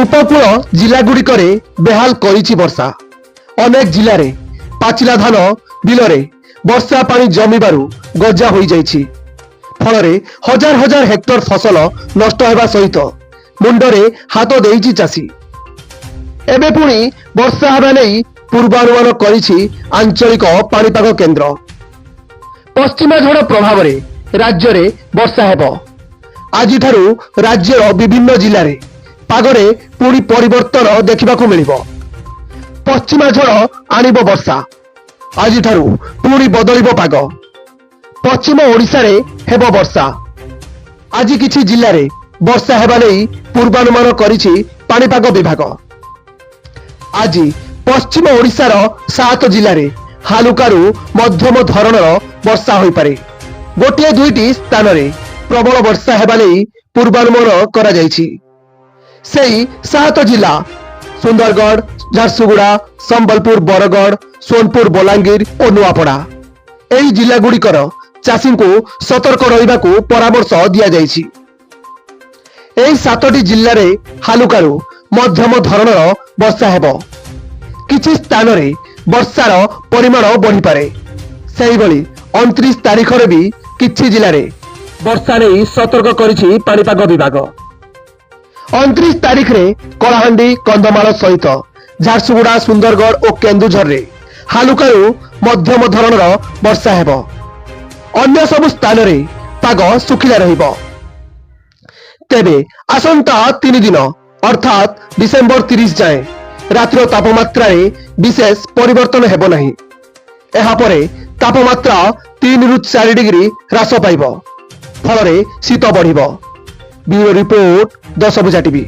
उपकूल जिलागुड़िकरे बेहाल करिछि वर्षा। अनेक जिले में पाचिला धान बिलरे वर्षा पानी जमिबारु गजा हो जाइछि। फल हजार हजार हेक्टर फसल नष्ट होगा सहित मुंडरे हाथ देइछि चाषी। एबे पुणी वर्षा हेबा नै पूर्वानुमान करिछि आंचलिक पाणीपाग केन्द्र। पश्चिमा झड़ प्रभाव में राज्य में वर्षा हेब। आज राज्यर विभिन्न जिले में पागरे पुणी परिवर्तन देखा मिलिबो। पश्चिमा झड़ आनिबो वर्षा। आज पुणी बदलिबो पाग। पश्चिम ओडिशा रे हेबो वर्षा। आज किछि जिल्ला रे वर्षा हेबा नै पूर्वानुमान करिछि पाणीपाग विभाग। आज पश्चिम ओडिशा रो 7 जिल्ला रे हालुकारु मध्यम धरणर वर्षा होई पारे। गोटे दुईटी स्थान रे प्रबल वर्षा हेबा नै पूर्वानुमान करा जायछि। सेही 7 जिला सुंदरगढ़, झारसुगुड़ा, संबलपुर, बरगढ़, सोनपुर, बलांगीर और नुआपड़ा। एही जिला गुड़िकर चाषी को सतर्क रहिबा को परामर्श दिया जायछि। एही 7टी जिल्ला रे हालुकारु मध्यम धरणर वर्षा हेबो। किछि स्थान रे वर्षार परिमाण बढ़ी पारे। सेही भली 29 तारिख रे भी किछि जिल्ला रे वर्षा नै सतर्क करिछि पाणीपाग विभाग। 29 तारिख रे कलाहांडी, कंधमाल सहित झारसुगुड़ा, सुंदरगढ़ और केन्दुझर रे हालुकारु मध्यम धरणर वर्षा हेबो। अन्य सब स्थान रे पाग सुखिला रहिबो। तेबे आसंता 3 दिन अर्थात डिसेंबर 30 जाए रातिर तापमात्रा रे विशेष परिवर्तन हेबो नहीं। एहा परे तापमात्रा 3 रु 4 डिग्री ह्रास पाइबो। फल शीत बढ़िबो। ब्यूरो रिपोर्ट 10 भुजा टीवी।